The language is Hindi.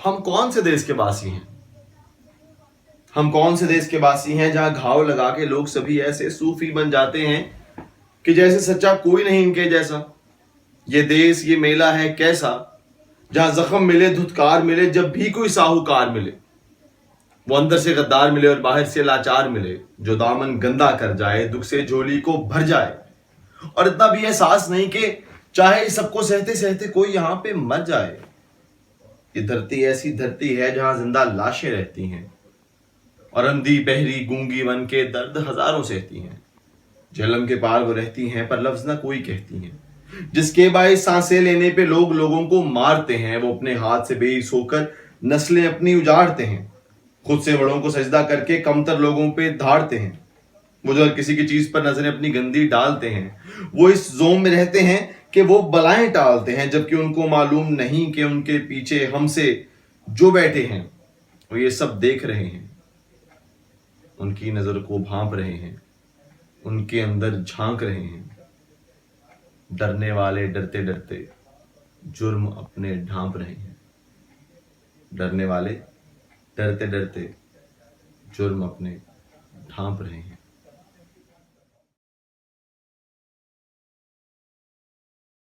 हम कौन से देश के वासी हैं? हम कौन से देश के वासी हैं जहां घाव लगा के लोग सभी ऐसे सूफी बन जाते हैं कि जैसे सच्चा कोई नहीं इनके जैसा। ये देश ये मेला है कैसा, जहां जख्म मिले धुतकार मिले जब भी कोई साहूकार मिले, वो अंदर से गद्दार मिले और बाहर से लाचार मिले, जो दामन गंदा कर जाए दुख से झोली को भर जाए, और इतना भी एहसास नहीं कि चाहे सबको सहते सहते कोई यहां पे मर जाए। ये धरती ऐसी धरती है जहां जिंदा लाशें रहती हैं और अंधी बहरी गूंगी बन के दर्द हजारों सहती हैं। झेलम के पार वो रहती हैं पर लफ्ज ना कोई कहती हैं, जिसके बायस सांसें लेने पे लोग लोगों को मारते हैं। वो अपने हाथ से बेइस होकर नस्लें अपनी उजाड़ते हैं, खुद से बड़ों को सजदा करके कमतर लोगों पे धाड़ते हैं। वो जो किसी की चीज पर नजरें अपनी गंदी डालते हैं, वो इस जोम में रहते हैं कि वो बलाएं टालते हैं, जबकि उनको मालूम नहीं कि उनके पीछे हमसे जो बैठे हैं वो ये सब देख रहे हैं, उनकी नजर को भांप रहे हैं, उनके अंदर झांक रहे हैं। डरने वाले डरते डरते जुर्म अपने ढांप रहे हैं। डरने वाले डरते डरते जुर्म अपने ढांप रहे हैं।